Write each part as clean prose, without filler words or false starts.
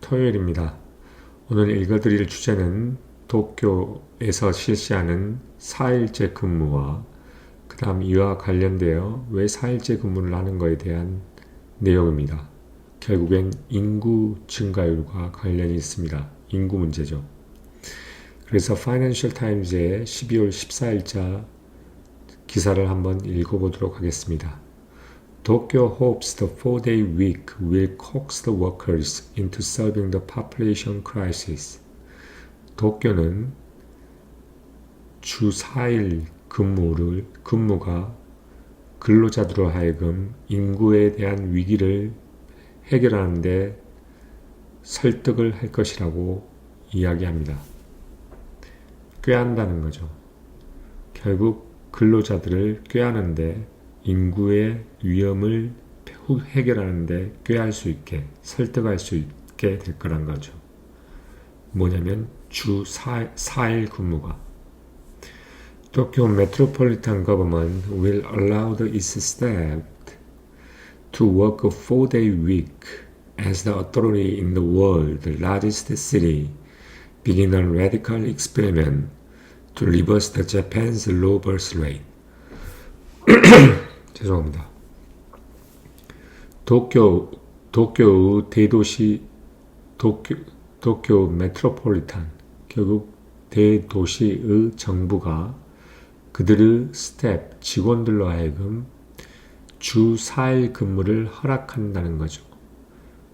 토요일입니다. 오늘 읽어드릴 주제는 도쿄에서 실시하는 4일제 근무와 그 다음 이와 관련되어 왜 4일제 근무를 하는 것에 대한 내용입니다. 결국엔 인구 증가율과 관련이 있습니다. 인구 문제죠. 그래서 파이낸셜 타임즈의 12월 14일자 기사를 한번 읽어보도록 하겠습니다. Tokyo hopes the 4-day week will coax the workers into solving the population crisis. 도쿄는 주 4일 근무가 근로자들로 하여금 인구에 대한 위기를 해결하는 데 설득을 할 것이라고 이야기합니다. 꾀한다는 거죠. 결국 근로자들을 꾀하는데 인구의 위험을 해결하는데 꾀할 수 있게 설득할 수 있게 될 거란 거죠. 뭐냐면 주 4일 근무가 Tokyo Metropolitan Government will allow its staff to work a 4-day week as the authority in the world's largest city begin a radical experiment to reverse the Japan's low birth rate. 죄송합니다. 도쿄의 대도시 도쿄 메트로폴리탄 결국 대도시의 정부가 그들의 스텝 직원들로 하여금 주 4일 근무를 허락한다는 거죠.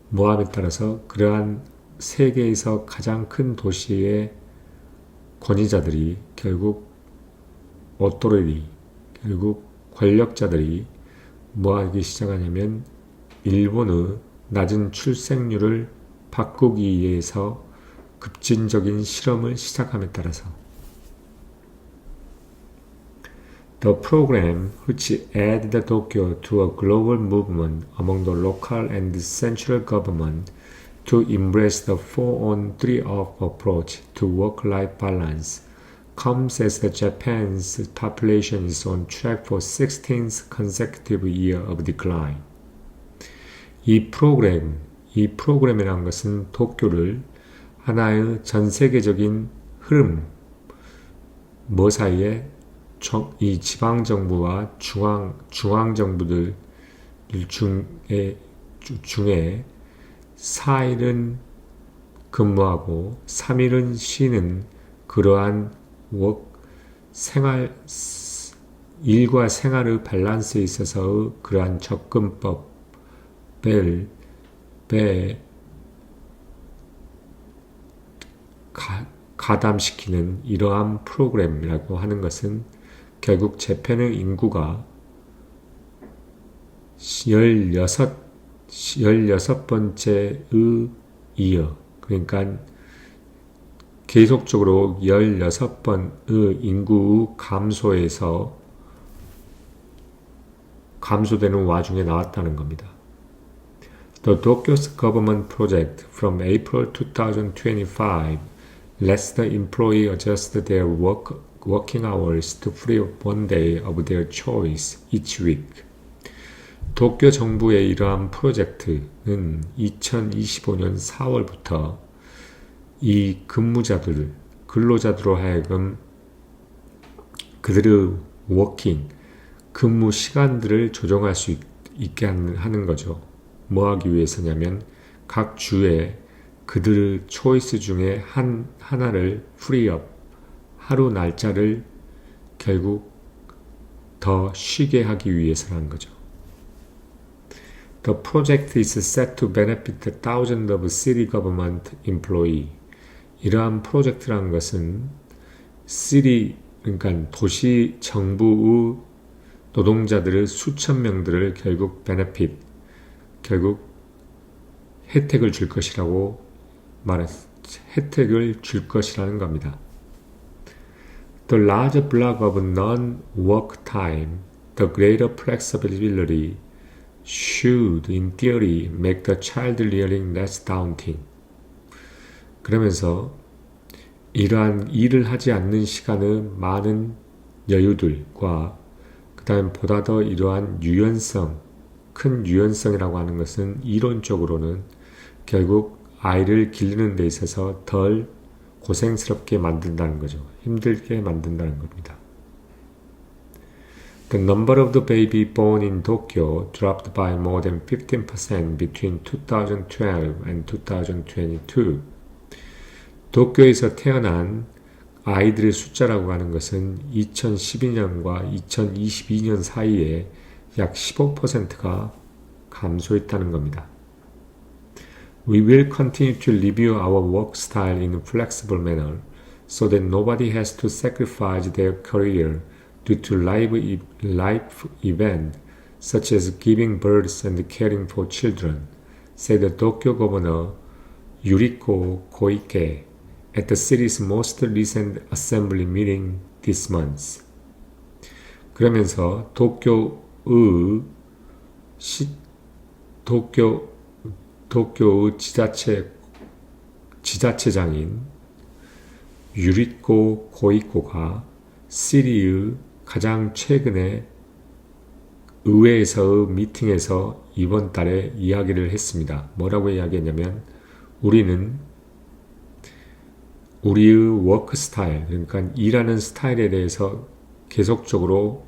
모함에 따라서 그러한 세계에서 가장 큰 도시의 권위자들이 결국 오토리티 결국 권력자들이 뭐하기 시작하냐면 일본의 낮은 출생률을 바꾸기 위해서 급진적인 실험을 시작함에 따라서 The program, which added Tokyo to a global movement among the local and central government to embrace the 4-on-3-off approach to work-life balance, comes as Japan's population is on track for 16th consecutive year of decline. 이 프로그램이라는 것은 도쿄를 하나의 전 세계적인 흐름, 뭐 사이에 이 지방 정부와 중앙 정부들 중에 4일은 근무하고 3일은 쉬는 그러한 일과 생활의 밸런스에 있어서의 그러한 접근법을 가담시키는 이러한 프로그램이라고 하는 것은 결국 재팬의 인구가 16번째의 이어 그러니까 계속적으로 16번의 인구 감소되는 와중에 나왔다는 겁니다. The Tokyo's government project from April 2025 lets the employee adjust their working hours to free up one day of their choice each week. 도쿄 정부의 이러한 프로젝트는 2025년 4월부터 이 근로자들로 하여금 그들의 근무 시간들을 조정할 수 있게 하는 거죠. 뭐 하기 위해서냐면 각 주에 그들의 초이스 중에 하나를 프리업, 하루 날짜를 결국 더 쉬게 하기 위해서라는 거죠. The project is set to benefit thousands of city government employees. 이러한 프로젝트라는 것은 그러니까 도시 정부의 노동자들의 수천 명들을 결국 결국 혜택을 줄 것이라는 겁니다. The larger block of non-work time, the greater flexibility should, in theory, make the child rearing less daunting. 그러면서 이러한 일을 하지 않는 시간의 많은 여유들과 그 다음 보다 더 이러한 큰 유연성이라고 하는 것은 이론적으로는 결국 아이를 기르는 데 있어서 덜 고생스럽게 만든다는 거죠. 힘들게 만든다는 겁니다. The number of the baby born in Tokyo dropped by more than 15% between 2012 and 2022. 도쿄에서 태어난 아이들의 숫자라고 하는 것은 2012년과 2022년 사이에 약 15%가 감소했다는 겁니다. We will continue to review our work style in a flexible manner so that nobody has to sacrifice their career due to life event such as giving birth and caring for children, said the Tokyo governor Yuriko Koike at the city's most recent assembly meeting this month. 그러면서 도쿄의 지자체장인 유리코 고이코가 시리의 가장 최근에 의회에서의 미팅에서 이번 달에 이야기를 했습니다. 뭐라고 이야기했냐면 우리는 우리의 워크 스타일, 그러니까 일하는 스타일에 대해서 계속적으로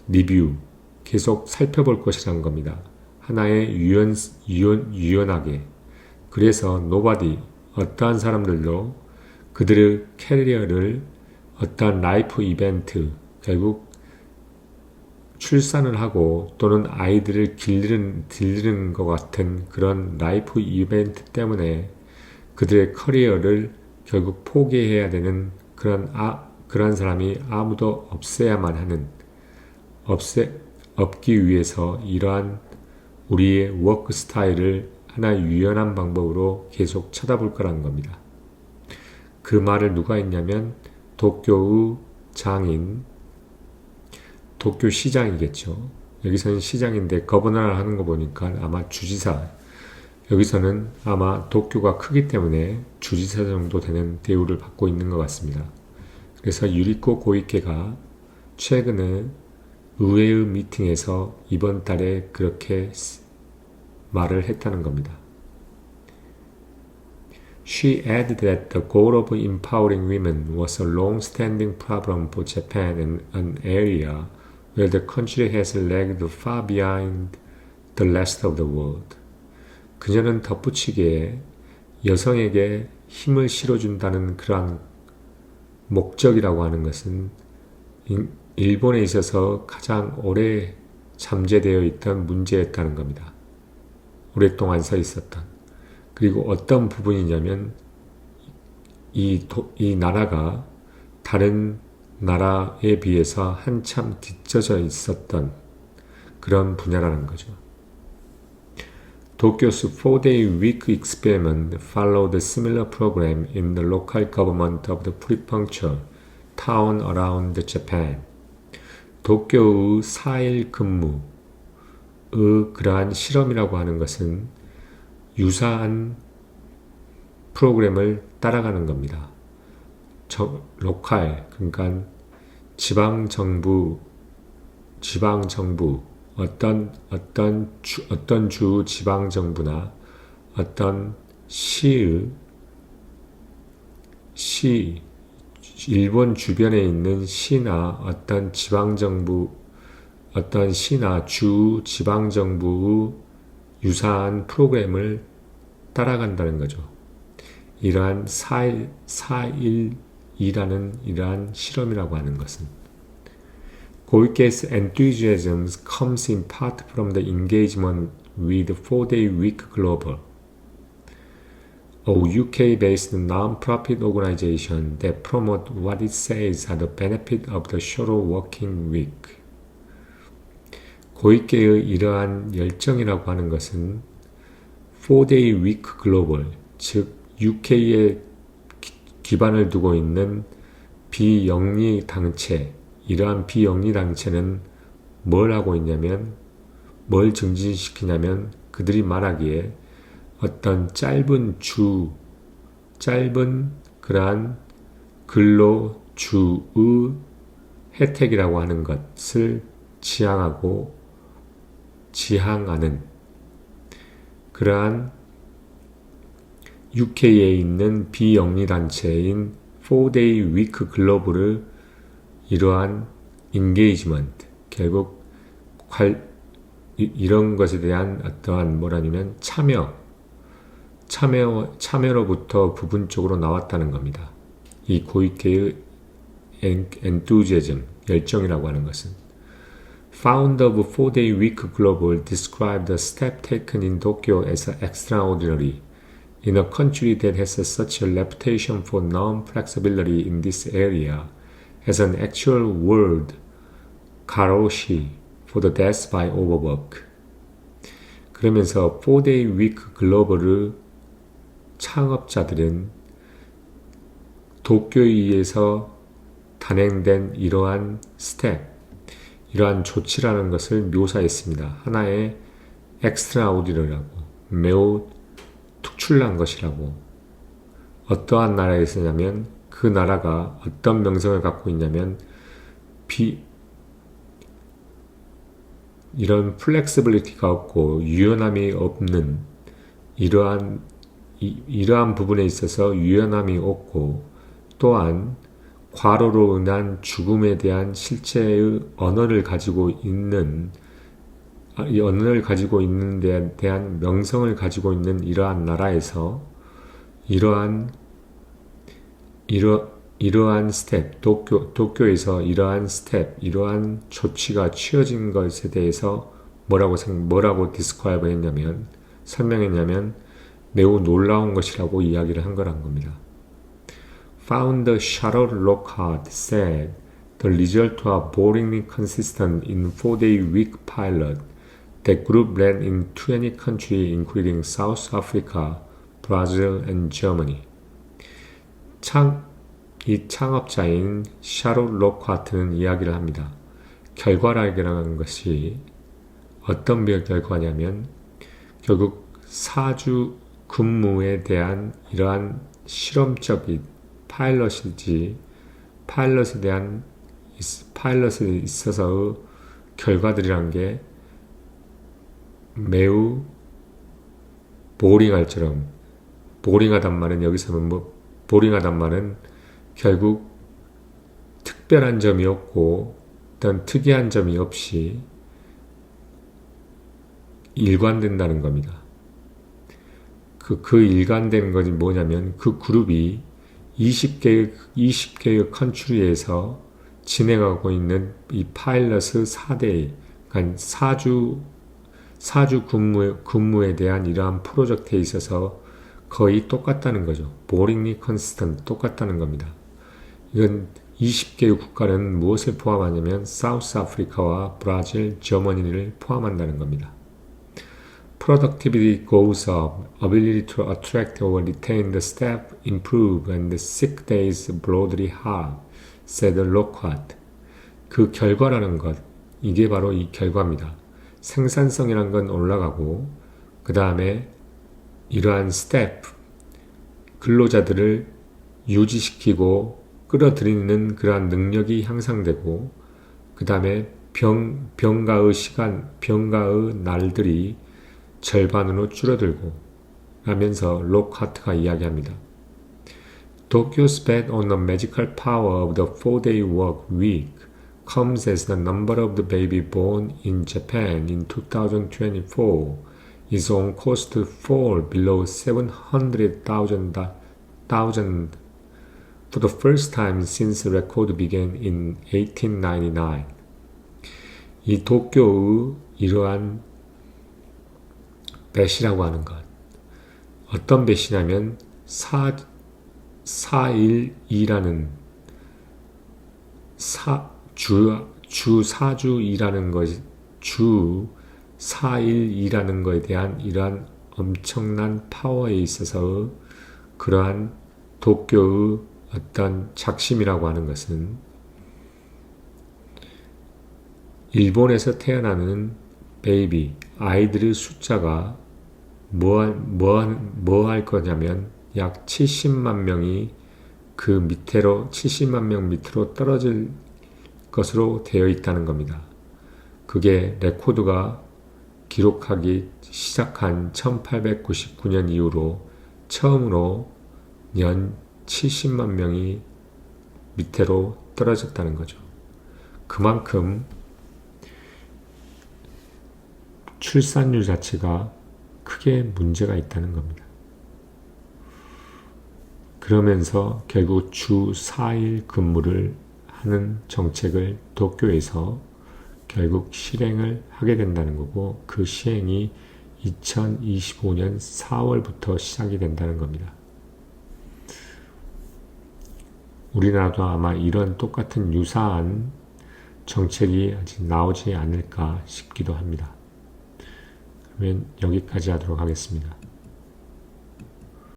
리뷰, 계속 살펴볼 것이라는 겁니다. 하나의 유연하게. 그래서 nobody, 어떠한 사람들도 그들의 캐리어를 어떠한 라이프 이벤트, 결국 출산을 하고 또는 아이들을 기르는 것 같은 그런 라이프 이벤트 때문에 그들의 커리어를 결국 포기해야 되는 그런 사람이 아무도 없어야만 하는, 없기 위해서 이러한 우리의 워크 스타일을 하나의 유연한 방법으로 계속 쳐다볼 거라는 겁니다. 그 말을 누가 했냐면 도쿄의 장인, 도쿄 시장이겠죠. 여기서는 시장인데 거버너를 하는 거 보니까 아마 주지사, 여기서는 아마 도쿄가 크기 때문에 주지사 정도 되는 대우를 받고 있는 것 같습니다. 그래서 유리코 고이케가 최근에 의회의 미팅에서 이번 달에 그렇게 말을 했다는 겁니다. She added that the goal of empowering women was a long-standing problem for Japan and an area where the country has lagged far behind the rest of the world. 그녀는 덧붙이기에 여성에게 힘을 실어준다는 그러한 목적이라고 하는 것은 일본에 있어서 가장 오래 잠재되어 있던 문제였다는 겁니다. 오랫동안 서 있었던. 그리고 어떤 부분이냐면 이 나라가 다른 나라에 비해서 한참 뒤처져 있었던 그런 분야라는 거죠. Tokyo's 4-day week experiment followed a similar program in the local government of the prefecture town around Japan. 도쿄의 4일 근무의 그러한 실험이라고 하는 것은 유사한 프로그램을 따라가는 겁니다. 로컬, 그러니까 지방정부, 어떤 주 지방정부나 어떤 일본 주변에 있는 시나 어떤 지방정부, 어떤 시나 주 지방정부의 유사한 프로그램을 따라간다는 거죠. 이러한 4일이라는 이러한 실험이라고 하는 것은 Koike's enthusiasm comes in part from the engagement with 4-day week global, a UK-based non-profit organization that promotes what it says are the benefits of the shorter working week. 고이케의 이러한 열정이라고 하는 것은 4-day week global, 즉 UK에 기반을 두고 있는 비영리 당체, 이러한 비영리 당체는 뭘 하고 있냐면, 뭘 증진시키냐면 그들이 말하기에 어떤 짧은 그러한 근로주의 혜택이라고 하는 것을 지향하는 그러한 UK에 있는 비영리단체인 4-Day Week 글로벌의 이러한 인게이지먼트, 결국 이런 것에 대한 어떠한 뭐라냐면 참여로부터 부분적으로 나왔다는 겁니다. 이 고이케의 enthusiasm, 열정이라고 하는 것은 Founder of 4-Day Week Global described the step taken in Tokyo as extraordinary. In a country that has such a reputation for non-flexibility in this area, as an actual word karoshi for the death by overwork. 그러면서 4-Day Week 글로벌의 창업자들은 도쿄에 의해서 단행된 이러한 이러한 조치라는 것을 묘사했습니다. 하나의 extraordinary라고, 매우 특출난 것이라고. 어떠한 나라에 있었냐면 그 나라가 어떤 명성을 갖고 있냐면 이런 플렉시빌리티가 없고 유연함이 없는 이러한 부분에 있어서 유연함이 없고 또한 과로로 인한 죽음에 대한 실체의 언어를 가지고 있는 이 언어를 가지고 있는 데 대한 명성을 가지고 있는 이러한 나라에서 이러한 스텝, 도쿄에서 이러한 조치가 취해진 것에 대해서 뭐라고 디스크라이브 했냐면, 설명했냐면, 매우 놀라운 것이라고 이야기를 한 거란 겁니다. Founder Charlotte Lockhart said the results are boringly consistent in 4-day week pilot that group ran in 20 countries including South Africa, Brazil, and Germany. 이 창업자인 샤롯 로카트는 이야기를 합니다. 결과라는 것이 어떤 결과냐면 결국 4주 근무에 대한 이러한 실험적인 파일럿에 있어서의 결과들이란 게 매우 보링하단 말은 여기서는 보링하단 말은 결국 특별한 점이 없고 어떤 특이한 점이 없이 일관된다는 겁니다. 그 일관된 것이 뭐냐면 그 그룹이 20개의 컨트리에서 진행하고 있는 이 파일럿의 4대, 그러니까 4주 근무에 대한 이러한 프로젝트에 있어서 거의 똑같다는 거죠. boringly consistent, 똑같다는 겁니다. 이건 20개의 국가는 무엇을 포함하냐면 사우스 아프리카와 브라질, 저머니를 포함한다는 겁니다. Productivity goes up, ability to attract or retain the staff improve, and the sick days broadly halve, said Lockhart. 그 결과라는 것, 이게 바로 이 결과입니다. 생산성이라는 건 올라가고 그 다음에 이러한 스태프, 근로자들을 유지시키고 끌어들이는 그러한 능력이 향상되고 그 다음에 병가의 날들이 절반으로 줄어들고 하면서 록하트가 이야기합니다. Tokyo's bet on the magical power of the 4-day work week comes as the number of the baby born in Japan in 2024 is on course to fall below 700,000 for the first time since the record began in 1899. 이 도쿄의 이러한 배시라고 하는 것. 어떤 배시냐면 4일이라는 주 4주 일하는 것, 주 4일 일하는 것에 대한 이러한 엄청난 파워에 있어서 그러한 도쿄의 어떤 작심이라고 하는 것은 일본에서 태어나는 베이비, 아이들의 숫자가 뭐 할 거냐면 약 70만 명이 그 밑으로 70만 명 밑으로 떨어질 것으로 되어 있다는 겁니다. 그게 레코드가 기록하기 시작한 1899년 이후로 처음으로 연 70만 명이 밑으로 떨어졌다는 거죠. 그만큼 출산율 자체가 크게 문제가 있다는 겁니다. 그러면서 결국 주 4일 근무를 하는 정책을 도쿄에서 결국 실행을 하게 된다는 거고, 그 시행이 2025년 4월부터 시작이 된다는 겁니다. 우리나라도 아마 이런 똑같은 유사한 정책이 아직 나오지 않을까 싶기도 합니다. 그러면 여기까지 하도록 하겠습니다.